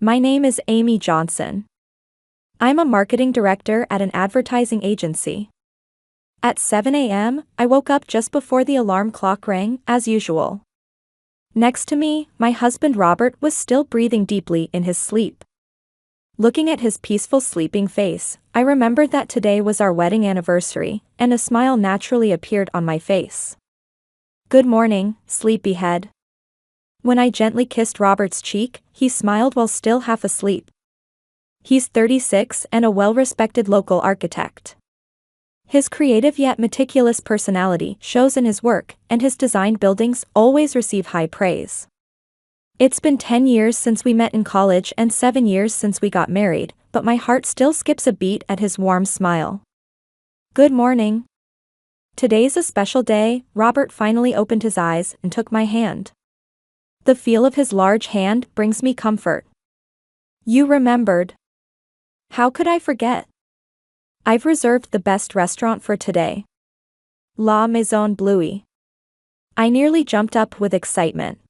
My name is Amy Johnson. I'm a marketing director at an advertising agency. At 7 a.m., I woke up just before the alarm clock rang, as usual. Next to me, my husband Robert was still breathing deeply in his sleep. Looking at his peaceful sleeping face, I remembered that today was our wedding anniversary, and a smile naturally appeared on my face. "Good morning, sleepyhead." When I gently kissed Robert's cheek, he smiled while still half asleep. He's 36 and a well-respected local architect. His creative yet meticulous personality shows in his work, and his designed buildings always receive high praise. It's been 10 years since we met in college and 7 years since we got married, but my heart still skips a beat at his warm smile. "Good morning." "Today's a special day." Robert finally opened his eyes and took my hand. The feel of his large hand brings me comfort. "You remembered. How could I forget? I've reserved the best restaurant for today. La Maison Bluey." I nearly jumped up with excitement.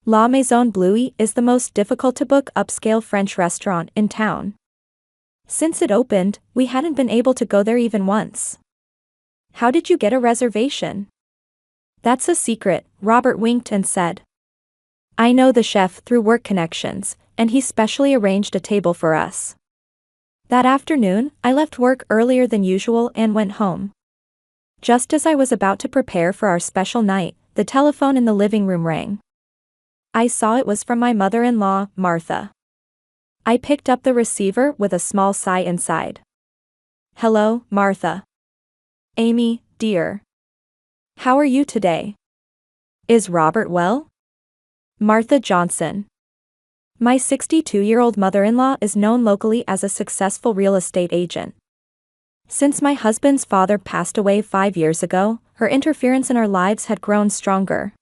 La Maison Bluey is the most difficult to book upscale French restaurant in town. Since it opened, we hadn't been able to go there even once. "How did you get a reservation?" "That's a secret," Robert winked and said. "I know the chef through work connections, and he specially arranged a table for us." That afternoon, I left work earlier than usual and went home. Just as I was about to prepare for our special night, the telephone in the living room rang. I saw it was from my mother-in-law, Martha. I picked up the receiver with a small sigh inside. "Hello, Martha." "Amy, dear. How are you today? Is Robert well?" Martha Johnson. My 62-year-old mother-in-law is known locally as a successful real estate agent. Since my husband's father passed away 5 years ago, her interference in our lives had grown stronger.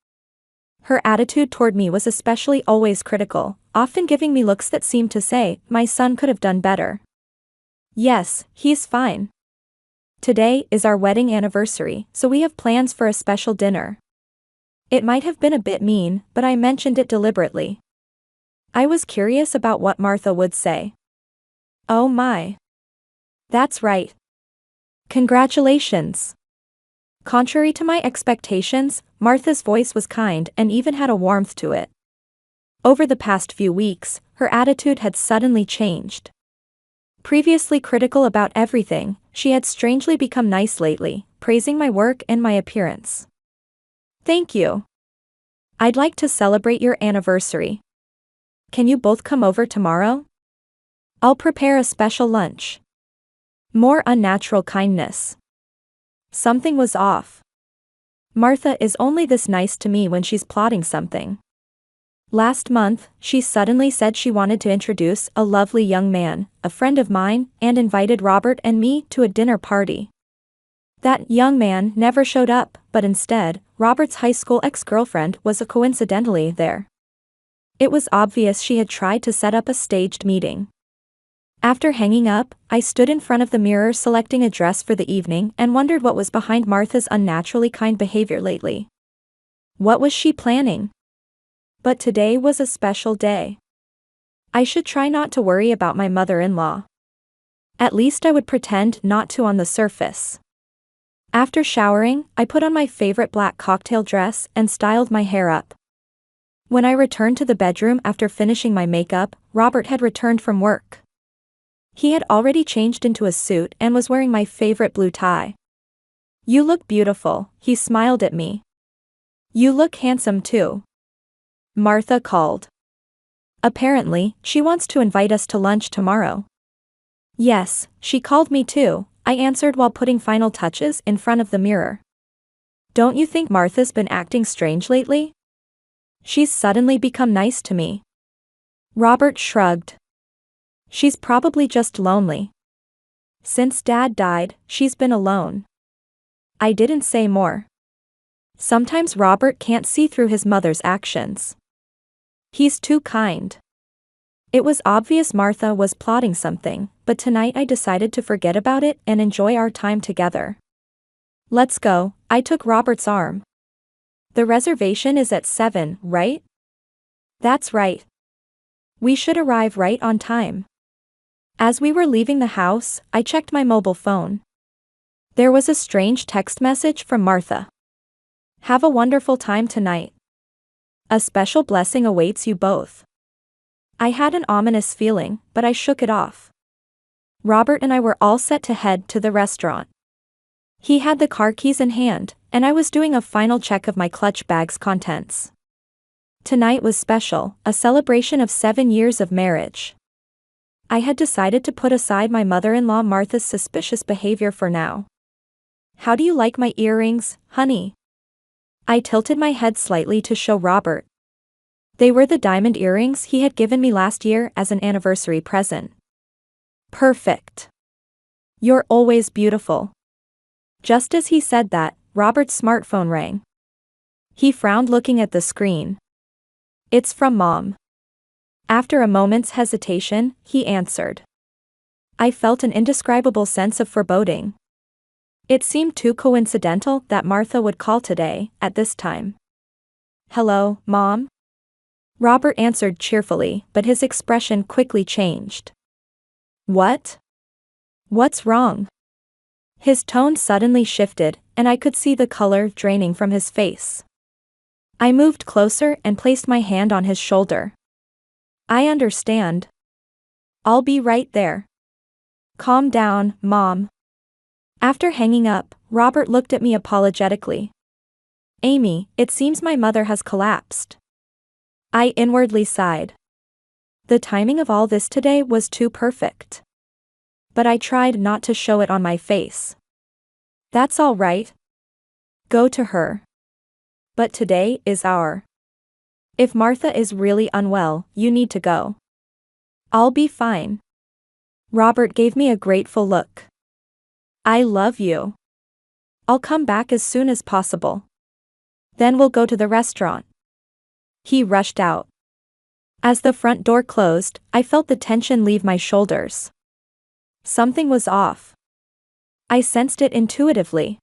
Her attitude toward me was especially always critical, often giving me looks that seemed to say, "My son could have done better." "Yes, he's fine. Today is our wedding anniversary, so we have plans for a special dinner." It might have been a bit mean, but I mentioned it deliberately. I was curious about what Martha would say. "Oh my. That's right. Congratulations." Contrary to my expectations, Martha's voice was kind and even had a warmth to it. Over the past few weeks, her attitude had suddenly changed. Previously critical about everything, she had strangely become nice lately, praising my work and my appearance. "Thank you. I'd like to celebrate your anniversary. Can you both come over tomorrow? I'll prepare a special lunch." More unnatural kindness. Something was off. Martha is only this nice to me when she's plotting something. Last month, she suddenly said she wanted to introduce a lovely young man, a friend of mine, and invited Robert and me to a dinner party. That young man never showed up, but instead, Robert's high school ex-girlfriend was coincidentally there. It was obvious she had tried to set up a staged meeting. After hanging up, I stood in front of the mirror selecting a dress for the evening and wondered what was behind Martha's unnaturally kind behavior lately. What was she planning? But today was a special day. I should try not to worry about my mother-in-law. At least I would pretend not to on the surface. After showering, I put on my favorite black cocktail dress and styled my hair up. When I returned to the bedroom after finishing my makeup, Robert had returned from work. He had already changed into a suit and was wearing my favorite blue tie. "You look beautiful," he smiled at me. "You look handsome too." Martha called. Apparently, she wants to invite us to lunch tomorrow. Yes, she called me too, I answered while putting final touches in front of the mirror. "Don't you think Martha's been acting strange lately? She's suddenly become nice to me." Robert shrugged. "She's probably just lonely. Since Dad died, she's been alone." I didn't say more. Sometimes Robert can't see through his mother's actions. He's too kind. It was obvious Martha was plotting something, but tonight I decided to forget about it and enjoy our time together. "Let's go," I took Robert's arm. "The reservation is at 7, right?" "That's right. We should arrive right on time. As we were leaving the house, I checked my mobile phone. There was a strange text message from Martha. Have a wonderful time tonight. A special blessing awaits you both. I had an ominous feeling, but I shook it off. Robert and I were all set to head to the restaurant. He had the car keys in hand, and I was doing a final check of my clutch bag's contents. Tonight was special, a celebration of 7 years of marriage. I had decided to put aside my mother-in-law Martha's suspicious behavior for now. How do you like my earrings, honey? I tilted my head slightly to show Robert. They were the diamond earrings he had given me last year as an anniversary present. Perfect. You're always beautiful. Just as he said that, Robert's smartphone rang. He frowned looking at the screen. It's from Mom. After a moment's hesitation, he answered. I felt an indescribable sense of foreboding. It seemed too coincidental that Martha would call today, at this time. Hello, Mom? Robert answered cheerfully, but his expression quickly changed. What? What's wrong? His tone suddenly shifted, and I could see the color draining from his face. I moved closer and placed my hand on his shoulder. I understand. I'll be right there. Calm down, Mom. After hanging up, Robert looked at me apologetically. Amy, it seems my mother has collapsed. I inwardly sighed. The timing of all this today was too perfect. But I tried not to show it on my face. That's all right. Go to her. But today is our. If Martha is really unwell, you need to go. I'll be fine. Robert gave me a grateful look. I love you. I'll come back as soon as possible. Then we'll go to the restaurant. He rushed out. As the front door closed, I felt the tension leave my shoulders. Something was off. I sensed it intuitively.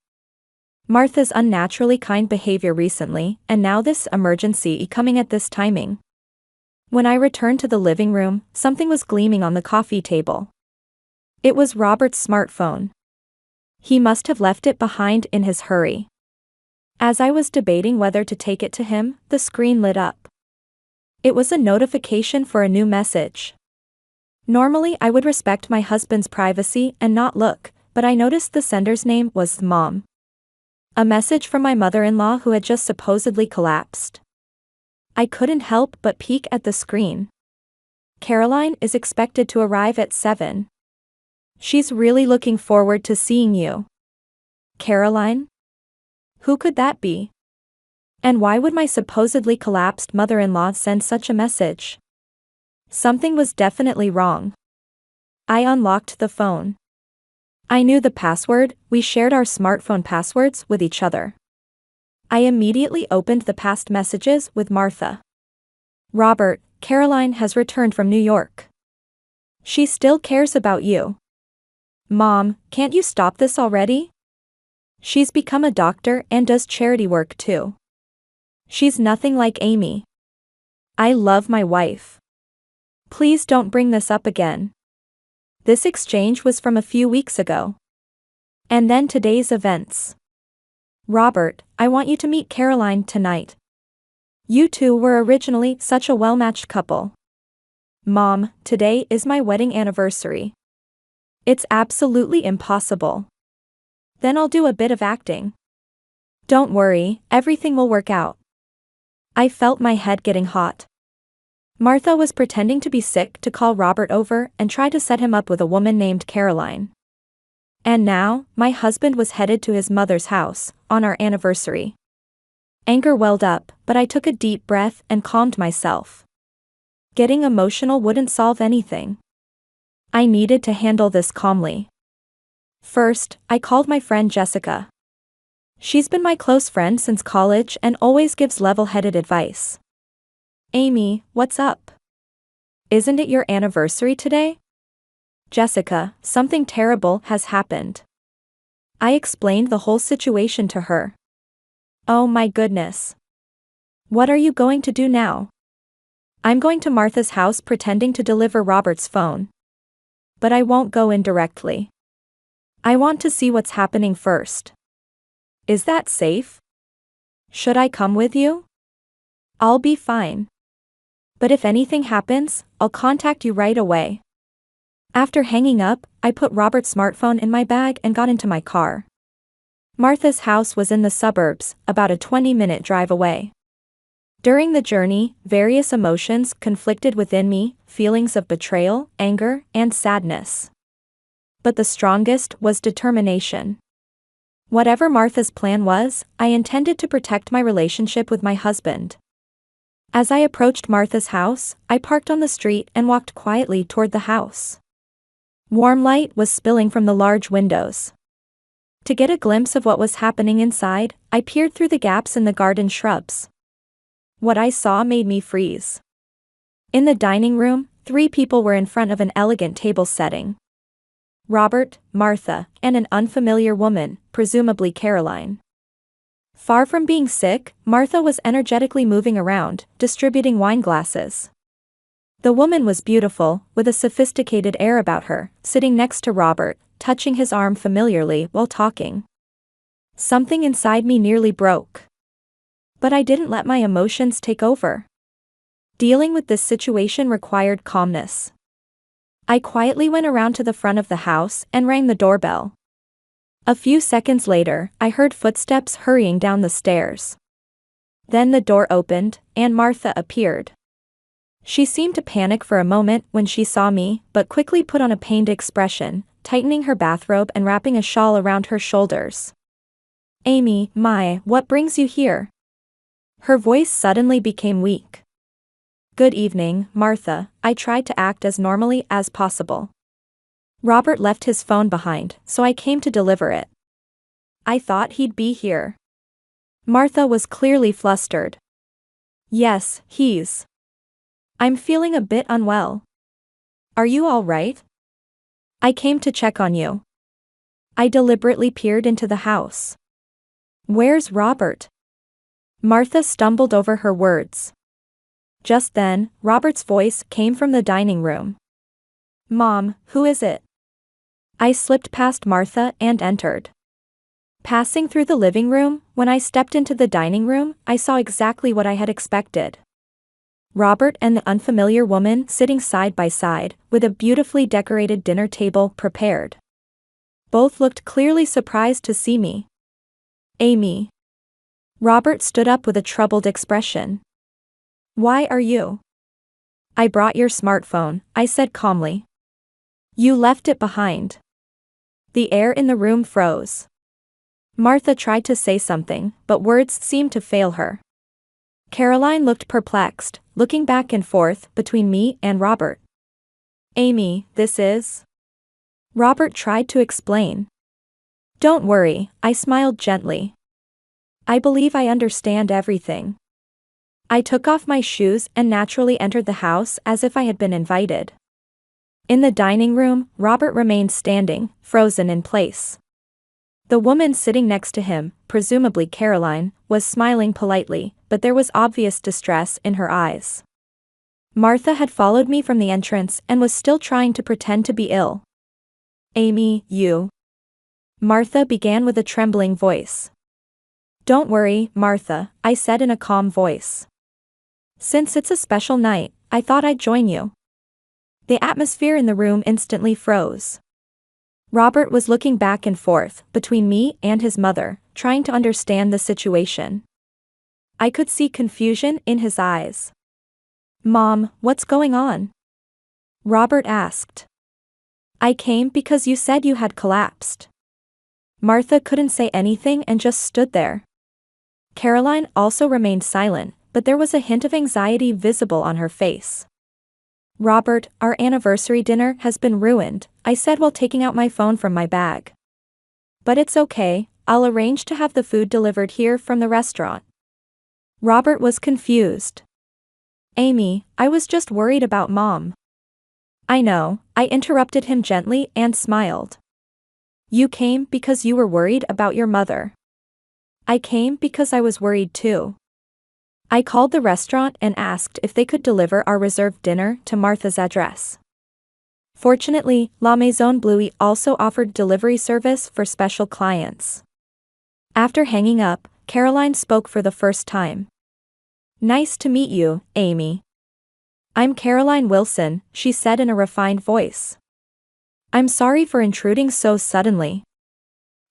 Martha's unnaturally kind behavior recently, and now this emergency coming at this timing. When I returned to the living room, something was gleaming on the coffee table. It was Robert's smartphone. He must have left it behind in his hurry. As I was debating whether to take it to him, the screen lit up. It was a notification for a new message. Normally I would respect my husband's privacy and not look, but I noticed the sender's name was Mom. A message from my mother-in-law who had just supposedly collapsed. I couldn't help but peek at the screen. Caroline is expected to arrive at 7. She's really looking forward to seeing you. Caroline? Who could that be? And why would my supposedly collapsed mother-in-law send such a message? Something was definitely wrong. I unlocked the phone. I knew the password, we shared our smartphone passwords with each other. I immediately opened the past messages with Martha. Robert, Caroline has returned from New York. She still cares about you. Mom, can't you stop this already? She's become a doctor and does charity work too. She's nothing like Amy. I love my wife. Please don't bring this up again. This exchange was from a few weeks ago. And then today's events. Robert, I want you to meet Caroline tonight. You two were originally such a well-matched couple. Mom, today is my wedding anniversary. It's absolutely impossible. Then I'll do a bit of acting. Don't worry, everything will work out. I felt my head getting hot. Martha was pretending to be sick to call Robert over and try to set him up with a woman named Caroline. And now, my husband was headed to his mother's house, on our anniversary. Anger welled up, but I took a deep breath and calmed myself. Getting emotional wouldn't solve anything. I needed to handle this calmly. First, I called my friend Jessica. She's been my close friend since college and always gives level-headed advice. Amy, what's up? Isn't it your anniversary today? Jessica, something terrible has happened. I explained the whole situation to her. Oh my goodness. What are you going to do now? I'm going to Martha's house pretending to deliver Robert's phone. But I won't go in directly. I want to see what's happening first. Is that safe? Should I come with you? I'll be fine. But if anything happens, I'll contact you right away. After hanging up, I put Robert's smartphone in my bag and got into my car. Martha's house was in the suburbs, about a 20-minute drive away. During the journey, various emotions conflicted within me, feelings of betrayal, anger, and sadness. But the strongest was determination. Whatever Martha's plan was, I intended to protect my relationship with my husband. As I approached Martha's house, I parked on the street and walked quietly toward the house. Warm light was spilling from the large windows. To get a glimpse of what was happening inside, I peered through the gaps in the garden shrubs. What I saw made me freeze. In the dining room, 3 people were in front of an elegant table setting. Robert, Martha, and an unfamiliar woman, presumably Caroline. Far from being sick, Martha was energetically moving around, distributing wine glasses. The woman was beautiful, with a sophisticated air about her, sitting next to Robert, touching his arm familiarly while talking. Something inside me nearly broke. But I didn't let my emotions take over. Dealing with this situation required calmness. I quietly went around to the front of the house and rang the doorbell. A few seconds later, I heard footsteps hurrying down the stairs. Then the door opened, and Martha appeared. She seemed to panic for a moment when she saw me, but quickly put on a pained expression, tightening her bathrobe and wrapping a shawl around her shoulders. "Amy, what brings you here?" Her voice suddenly became weak. "Good evening, Martha," I tried to act as normally as possible. "Robert left his phone behind, so I came to deliver it. I thought he'd be here." Martha was clearly flustered. "Yes, I'm feeling a bit unwell. Are you all right? I came to check on you." I deliberately peered into the house. "Where's Robert?" Martha stumbled over her words. Just then, Robert's voice came from the dining room. "Mom, who is it?" I slipped past Martha and entered. Passing through the living room, when I stepped into the dining room, I saw exactly what I had expected. Robert and the unfamiliar woman sitting side by side, with a beautifully decorated dinner table prepared. Both looked clearly surprised to see me. "Amy." Robert stood up with a troubled expression. "Why are you?" "I brought your smartphone," I said calmly. "You left it behind." The air in the room froze. Martha tried to say something, but words seemed to fail her. Caroline looked perplexed, looking back and forth between me and Robert. "Amy, this is..." Robert tried to explain. "Don't worry," I smiled gently. "I believe I understand everything." I took off my shoes and naturally entered the house as if I had been invited. In the dining room, Robert remained standing, frozen in place. The woman sitting next to him, presumably Caroline, was smiling politely, but there was obvious distress in her eyes. Martha had followed me from the entrance and was still trying to pretend to be ill. "Amy, you..." Martha began with a trembling voice. "Don't worry, Martha," I said in a calm voice. "Since it's a special night, I thought I'd join you." The atmosphere in the room instantly froze. Robert was looking back and forth, between me and his mother, trying to understand the situation. I could see confusion in his eyes. "Mom, what's going on?" Robert asked. "I came because you said you had collapsed." Martha couldn't say anything and just stood there. Caroline also remained silent, but there was a hint of anxiety visible on her face. "Robert, our anniversary dinner has been ruined," I said while taking out my phone from my bag. "But it's okay, I'll arrange to have the food delivered here from the restaurant." Robert was confused. "Amy, I was just worried about Mom." "I know," I interrupted him gently and smiled. "You came because you were worried about your mother." "I came because I was worried too." I called the restaurant and asked if they could deliver our reserved dinner to Martha's address. Fortunately, La Maison Bluey also offered delivery service for special clients. After hanging up, Caroline spoke for the first time. "Nice to meet you, Amy." "I'm Caroline Wilson," she said in a refined voice. "I'm sorry for intruding so suddenly.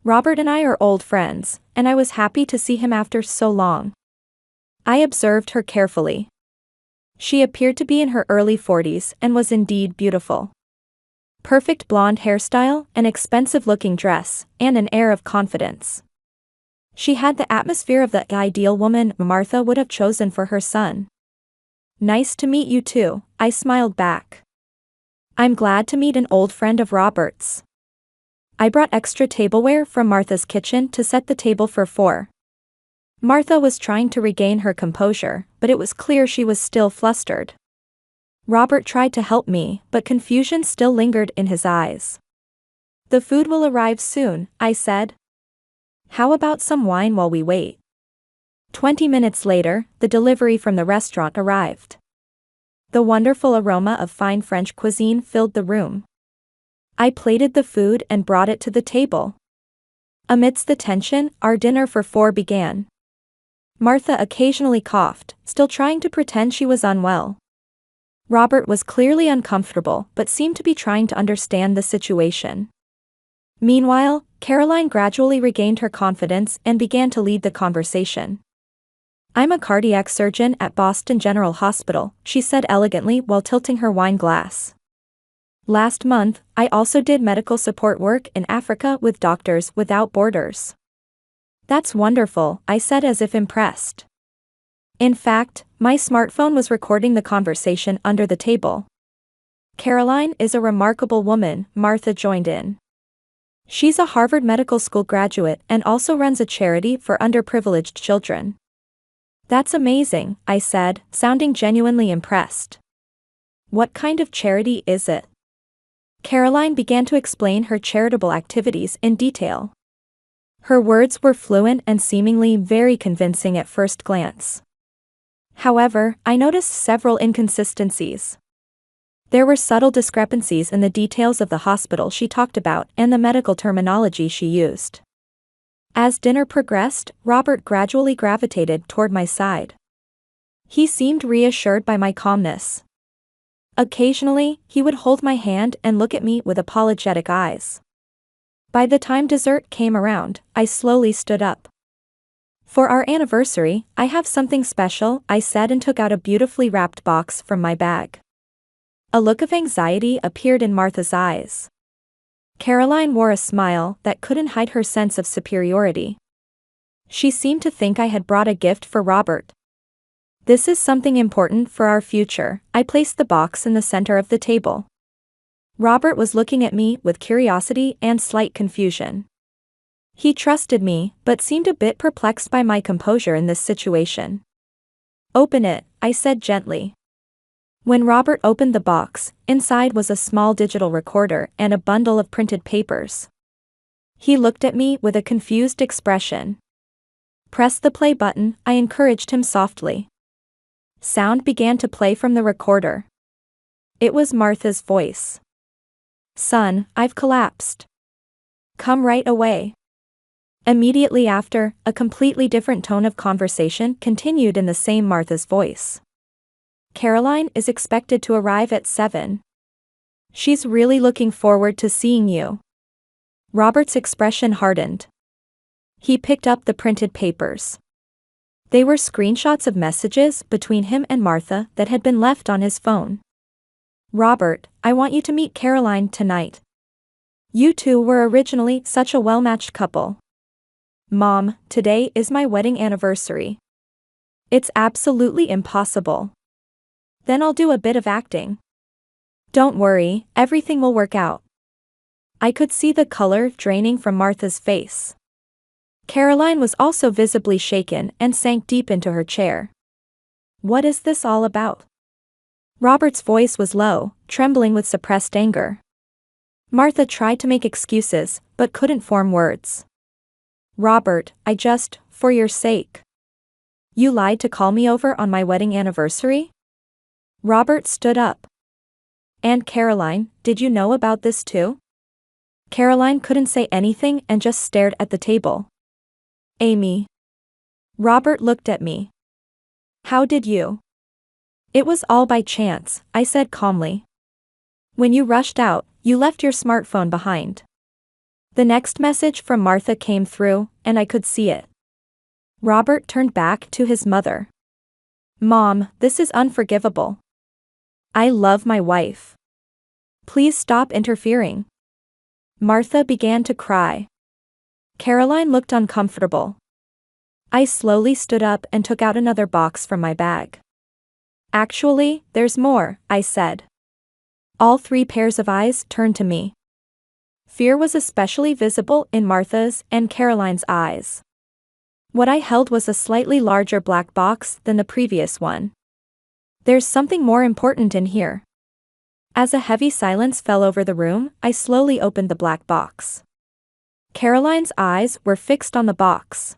Robert and I are old friends, and I was happy to see him after so long." I observed her carefully. She appeared to be in her early 40s and was indeed beautiful. Perfect blonde hairstyle, an expensive-looking dress, and an air of confidence. She had the atmosphere of the ideal woman Martha would have chosen for her son. "Nice to meet you too," I smiled back. "I'm glad to meet an old friend of Robert's." I brought extra tableware from Martha's kitchen to set the table for 4. Martha was trying to regain her composure, but it was clear she was still flustered. Robert tried to help me, but confusion still lingered in his eyes. "The food will arrive soon," I said. "How about some wine while we wait?" 20 minutes later, the delivery from the restaurant arrived. The wonderful aroma of fine French cuisine filled the room. I plated the food and brought it to the table. Amidst the tension, our dinner for 4 began. Martha occasionally coughed, still trying to pretend she was unwell. Robert was clearly uncomfortable but seemed to be trying to understand the situation. Meanwhile, Caroline gradually regained her confidence and began to lead the conversation. "I'm a cardiac surgeon at Boston General Hospital," she said elegantly while tilting her wine glass. "Last month, I also did medical support work in Africa with Doctors Without Borders." "That's wonderful," I said as if impressed. In fact, my smartphone was recording the conversation under the table. "Caroline is a remarkable woman," Martha joined in. "She's a Harvard Medical School graduate and also runs a charity for underprivileged children." "That's amazing," I said, sounding genuinely impressed. "What kind of charity is it?" Caroline began to explain her charitable activities in detail. Her words were fluent and seemingly very convincing at first glance. However, I noticed several inconsistencies. There were subtle discrepancies in the details of the hospital she talked about and the medical terminology she used. As dinner progressed, Robert gradually gravitated toward my side. He seemed reassured by my calmness. Occasionally, he would hold my hand and look at me with apologetic eyes. By the time dessert came around, I slowly stood up. "For our anniversary, I have something special," I said and took out a beautifully wrapped box from my bag. A look of anxiety appeared in Martha's eyes. Caroline wore a smile that couldn't hide her sense of superiority. She seemed to think I had brought a gift for Robert. "This is something important for our future." I placed the box in the center of the table. Robert was looking at me with curiosity and slight confusion. He trusted me, but seemed a bit perplexed by my composure in this situation. "Open it," I said gently. When Robert opened the box, inside was a small digital recorder and a bundle of printed papers. He looked at me with a confused expression. "Press the play button," I encouraged him softly. Sound began to play from the recorder. It was Martha's voice. "Son, I've collapsed. Come right away." Immediately after, a completely different tone of conversation continued in the same Martha's voice. "Caroline is expected to arrive at 7. She's really looking forward to seeing you." Robert's expression hardened. He picked up the printed papers. They were screenshots of messages between him and Martha that had been left on his phone. "Robert, I want you to meet Caroline tonight. You two were originally such a well-matched couple. Mom, today is my wedding anniversary. It's absolutely impossible. Then I'll do a bit of acting. Don't worry, everything will work out." I could see the color draining from Martha's face. Caroline was also visibly shaken and sank deep into her chair. "What is this all about?" Robert's voice was low, trembling with suppressed anger. Martha tried to make excuses, but couldn't form words. "Robert, for your sake. You lied to call me over on my wedding anniversary? Robert stood up. And Caroline, did you know about this too? Caroline couldn't say anything and just stared at the table. Amy. Robert looked at me. How did you? It was all by chance, I said calmly. When you rushed out, you left your smartphone behind. The next message from Martha came through, and I could see it. Robert turned back to his mother. Mom, this is unforgivable. I love my wife. Please stop interfering. Martha began to cry. Caroline looked uncomfortable. I slowly stood up and took out another box from my bag. Actually, there's more, I said. All three pairs of eyes turned to me. Fear was especially visible in Martha's and Caroline's eyes. What I held was a slightly larger black box than the previous one. There's something more important in here. As a heavy silence fell over the room, I slowly opened the black box. Caroline's eyes were fixed on the box.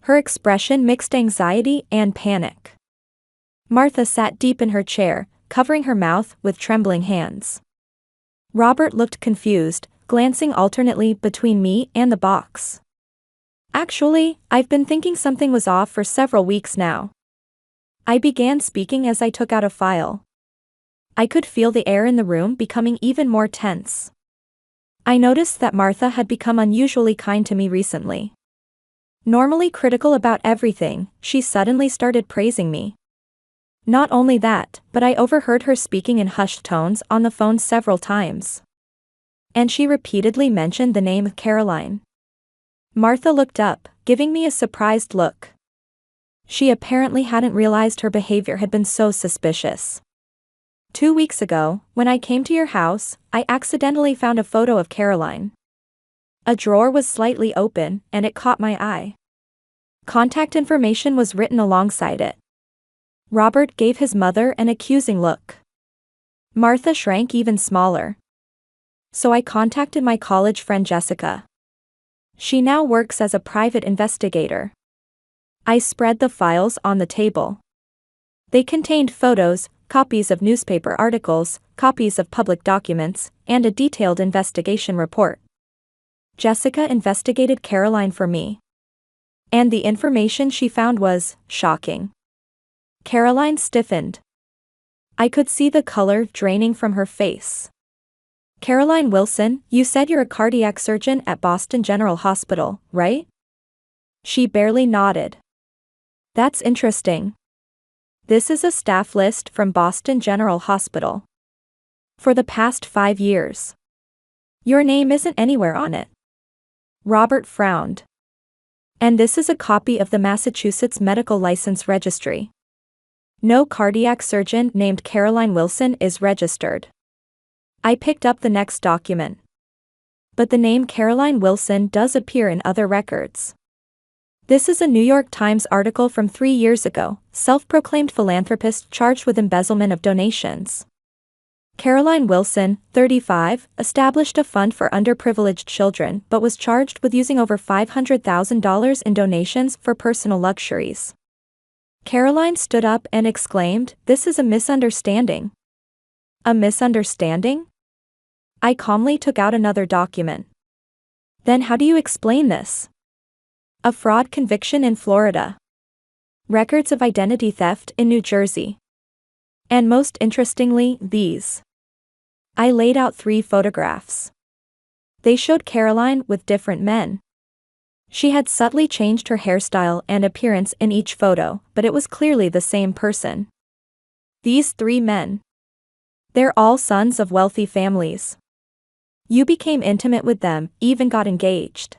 Her expression mixed anxiety and panic. Martha sat deep in her chair, covering her mouth with trembling hands. Robert looked confused, glancing alternately between me and the box. Actually, I've been thinking something was off for several weeks now. I began speaking as I took out a file. I could feel the air in the room becoming even more tense. I noticed that Martha had become unusually kind to me recently. Normally critical about everything, she suddenly started praising me. Not only that, but I overheard her speaking in hushed tones on the phone several times. And she repeatedly mentioned the name Caroline. Martha looked up, giving me a surprised look. She apparently hadn't realized her behavior had been so suspicious. 2 weeks ago, when I came to your house, I accidentally found a photo of Caroline. A drawer was slightly open, and it caught my eye. Contact information was written alongside it. Robert gave his mother an accusing look. Martha shrank even smaller. So I contacted my college friend Jessica. She now works as a private investigator. I spread the files on the table. They contained photos, copies of newspaper articles, copies of public documents, and a detailed investigation report. Jessica investigated Caroline for me. And the information she found was shocking. Caroline stiffened. I could see the color draining from her face. Caroline Wilson, you said you're a cardiac surgeon at Boston General Hospital, right? She barely nodded. That's interesting. This is a staff list from Boston General Hospital. For the past 5 years. Your name isn't anywhere on it. Robert frowned. And this is a copy of the Massachusetts Medical License Registry. No cardiac surgeon named Caroline Wilson is registered. I picked up the next document. But the name Caroline Wilson does appear in other records. This is a New York Times article from 3 years ago, self-proclaimed philanthropist charged with embezzlement of donations. Caroline Wilson, 35, established a fund for underprivileged children but was charged with using over $500,000 in donations for personal luxuries. Caroline stood up and exclaimed, "This is a misunderstanding." A misunderstanding? I calmly took out another document. Then how do you explain this? A fraud conviction in Florida. Records of identity theft in New Jersey. And most interestingly, these. I laid out 3 photographs. They showed Caroline with different men. She had subtly changed her hairstyle and appearance in each photo, but it was clearly the same person. These 3 men. They're all sons of wealthy families. You became intimate with them, even got engaged.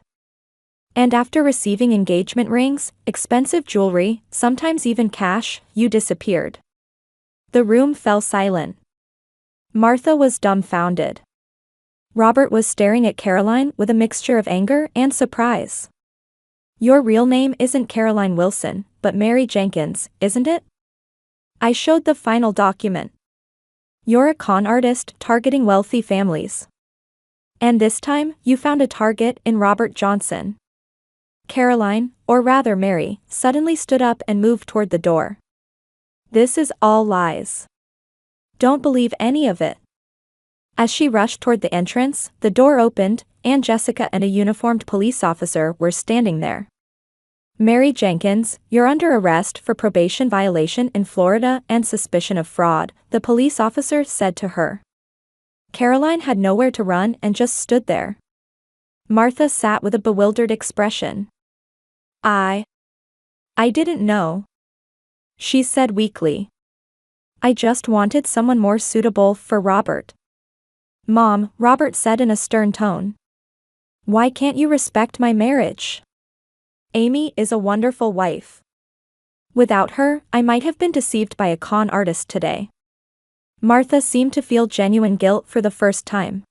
And after receiving engagement rings, expensive jewelry, sometimes even cash, you disappeared. The room fell silent. Martha was dumbfounded. Robert was staring at Caroline with a mixture of anger and surprise. Your real name isn't Caroline Wilson, but Mary Jenkins, isn't it? I showed the final document. You're a con artist targeting wealthy families. And this time, you found a target in Robert Johnson. Caroline, or rather Mary, suddenly stood up and moved toward the door. This is all lies. Don't believe any of it. As she rushed toward the entrance, the door opened, and Jessica and a uniformed police officer were standing there. Mary Jenkins, you're under arrest for probation violation in Florida and suspicion of fraud, the police officer said to her. Caroline had nowhere to run and just stood there. Martha sat with a bewildered expression. I didn't know, she said weakly. I just wanted someone more suitable for Robert. Mom, Robert said in a stern tone. Why can't you respect my marriage? Amy is a wonderful wife. Without her, I might have been deceived by a con artist today. Martha seemed to feel genuine guilt for the first time.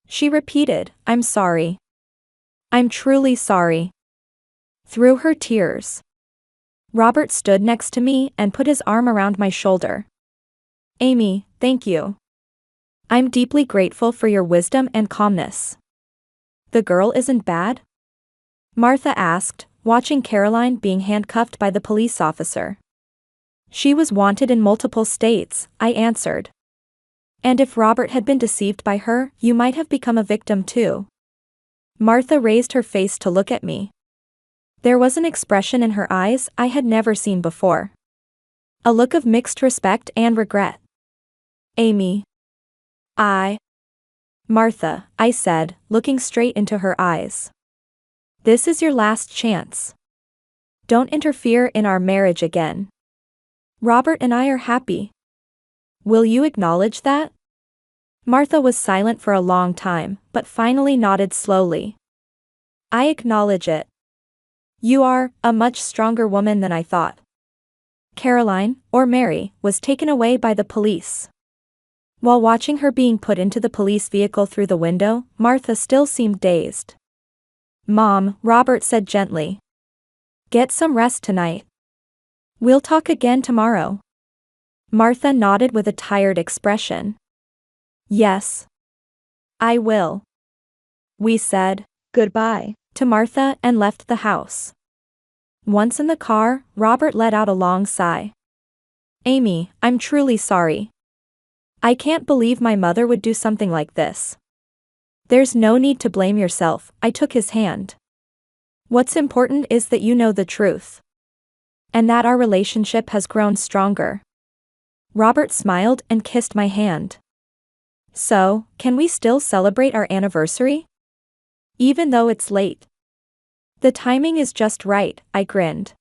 She repeated, I'm sorry. I'm truly sorry. Through her tears. Robert stood next to me and put his arm around my shoulder. Amy, thank you. I'm deeply grateful for your wisdom and calmness. The girl isn't bad? Martha asked, watching Caroline being handcuffed by the police officer. She was wanted in multiple states, I answered. And if Robert had been deceived by her, you might have become a victim too. Martha raised her face to look at me. There was an expression in her eyes I had never seen before. A look of mixed respect and regret. Amy. Martha, I said, looking straight into her eyes. This is your last chance. Don't interfere in our marriage again. Robert and I are happy. Will you acknowledge that? Martha was silent for a long time, but finally nodded slowly. I acknowledge it. You are a much stronger woman than I thought. Caroline, or Mary, was taken away by the police. While watching her being put into the police vehicle through the window, Martha still seemed dazed. Mom, Robert said gently. Get some rest tonight. We'll talk again tomorrow. Martha nodded with a tired expression. Yes. I will. We said goodbye to Martha and left the house. Once in the car, Robert let out a long sigh. Amy, I'm truly sorry. I can't believe my mother would do something like this. There's no need to blame yourself, I took his hand. What's important is that you know the truth. And that our relationship has grown stronger. Robert smiled and kissed my hand. So, can we still celebrate our anniversary? Even though it's late. The timing is just right, I grinned.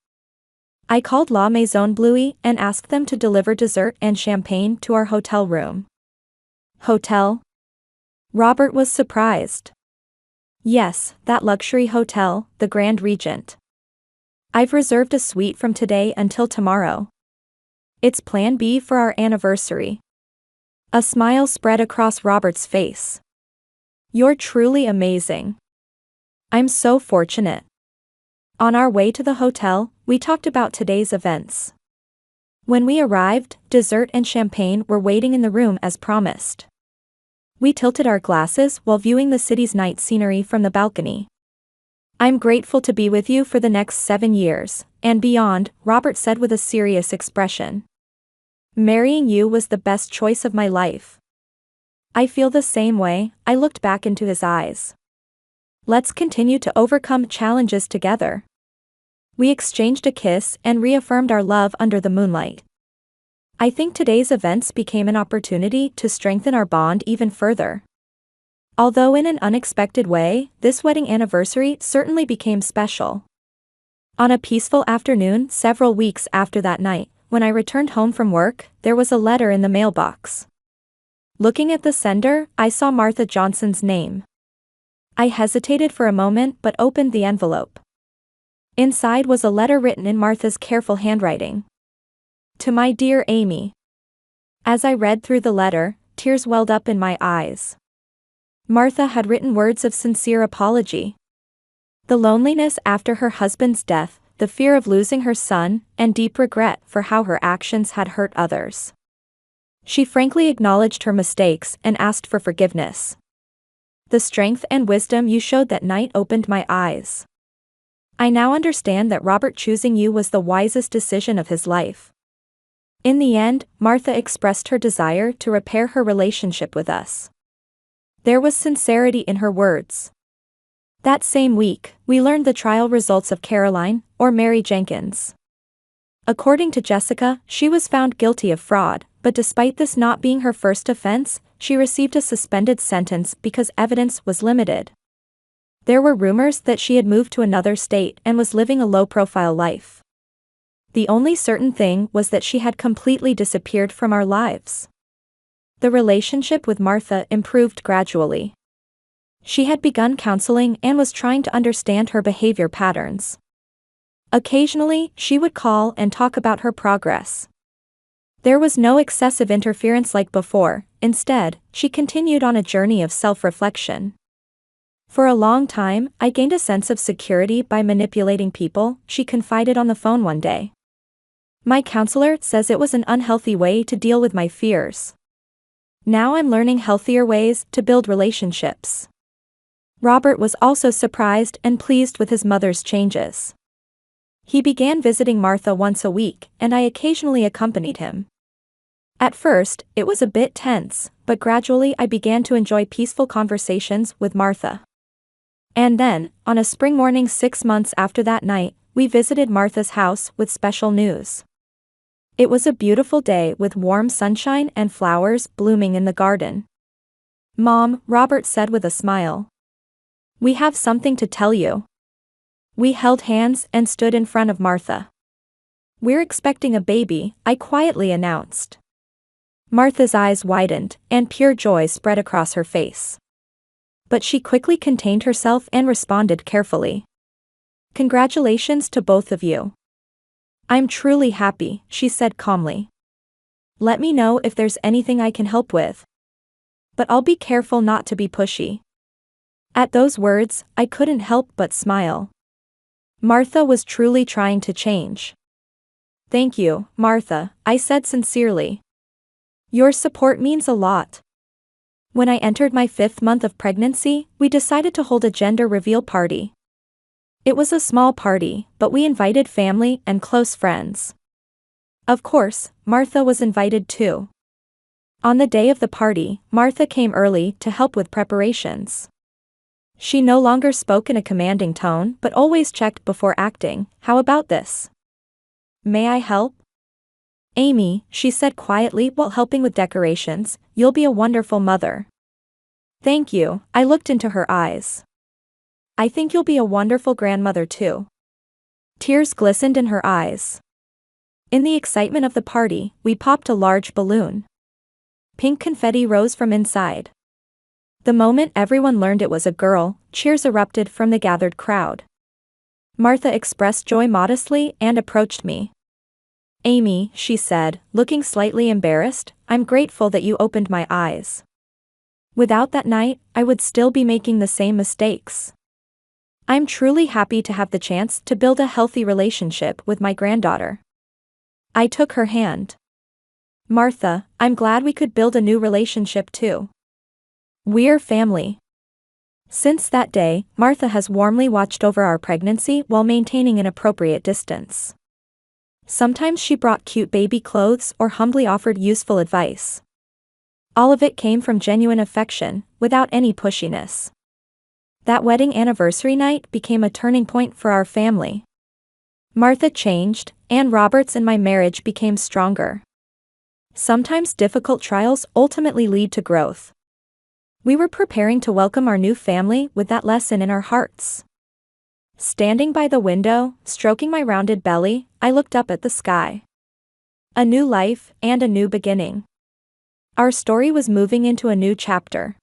I called La Maison Bluey and asked them to deliver dessert and champagne to our hotel room. Hotel? Robert was surprised. Yes, that luxury hotel, the Grand Regent. I've reserved a suite from today until tomorrow. It's plan B for our anniversary. A smile spread across Robert's face. You're truly amazing. I'm so fortunate. On our way to the hotel, we talked about today's events. When we arrived, dessert and champagne were waiting in the room as promised. We tilted our glasses while viewing the city's night scenery from the balcony. I'm grateful to be with you for the next 7 years, and beyond, Robert said with a serious expression. Marrying you was the best choice of my life. I feel the same way, I looked back into his eyes. Let's continue to overcome challenges together. We exchanged a kiss and reaffirmed our love under the moonlight. I think today's events became an opportunity to strengthen our bond even further. Although in an unexpected way, this wedding anniversary certainly became special. On a peaceful afternoon several weeks after that night, when I returned home from work, there was a letter in the mailbox. Looking at the sender, I saw Martha Johnson's name. I hesitated for a moment but opened the envelope. Inside was a letter written in Martha's careful handwriting. To my dear Amy. As I read through the letter, tears welled up in my eyes. Martha had written words of sincere apology. The loneliness after her husband's death, the fear of losing her son, and deep regret for how her actions had hurt others. She frankly acknowledged her mistakes and asked for forgiveness. The strength and wisdom you showed that night opened my eyes. I now understand that Robert choosing you was the wisest decision of his life. In the end, Martha expressed her desire to repair her relationship with us. There was sincerity in her words. That same week, we learned the trial results of Caroline, or Mary Jenkins. According to Jessica, she was found guilty of fraud, but despite this not being her first offense, she received a suspended sentence because evidence was limited. There were rumors that she had moved to another state and was living a low-profile life. The only certain thing was that she had completely disappeared from our lives. The relationship with Martha improved gradually. She had begun counseling and was trying to understand her behavior patterns. Occasionally, she would call and talk about her progress. There was no excessive interference like before. Instead, she continued on a journey of self-reflection. For a long time, I gained a sense of security by manipulating people, she confided on the phone one day. My counselor says it was an unhealthy way to deal with my fears. Now I'm learning healthier ways to build relationships. Robert was also surprised and pleased with his mother's changes. He began visiting Martha once a week, and I occasionally accompanied him. At first, it was a bit tense, but gradually I began to enjoy peaceful conversations with Martha. And then, on a spring morning 6 months after that night, we visited Martha's house with special news. It was a beautiful day with warm sunshine and flowers blooming in the garden. "Mom," Robert said with a smile. "We have something to tell you." We held hands and stood in front of Martha. "We're expecting a baby," I quietly announced. Martha's eyes widened, and pure joy spread across her face. But she quickly contained herself and responded carefully. "Congratulations to both of you. I'm truly happy," she said calmly. "Let me know if there's anything I can help with. But I'll be careful not to be pushy." At those words, I couldn't help but smile. Martha was truly trying to change. "Thank you, Martha," I said sincerely. "Your support means a lot." When I entered my 5th month of pregnancy, we decided to hold a gender reveal party. It was a small party, but we invited family and close friends. Of course, Martha was invited too. On the day of the party, Martha came early to help with preparations. She no longer spoke in a commanding tone but always checked before acting. "How about this? May I help?" "Amy," she said quietly while helping with decorations, "you'll be a wonderful mother." "Thank you," I looked into her eyes. "I think you'll be a wonderful grandmother too." Tears glistened in her eyes. In the excitement of the party, we popped a large balloon. Pink confetti rose from inside. The moment everyone learned it was a girl, cheers erupted from the gathered crowd. Martha expressed joy modestly and approached me. "Amy," she said, looking slightly embarrassed, "I'm grateful that you opened my eyes. Without that night, I would still be making the same mistakes. I'm truly happy to have the chance to build a healthy relationship with my granddaughter." I took her hand. "Martha, I'm glad we could build a new relationship too. We're family." Since that day, Martha has warmly watched over our pregnancy while maintaining an appropriate distance. Sometimes she brought cute baby clothes or humbly offered useful advice. All of it came from genuine affection, without any pushiness. That wedding anniversary night became a turning point for our family. Martha changed, and Robert's and my marriage became stronger. Sometimes difficult trials ultimately lead to growth. We were preparing to welcome our new family with that lesson in our hearts. Standing by the window, stroking my rounded belly, I looked up at the sky. A new life and a new beginning. Our story was moving into a new chapter.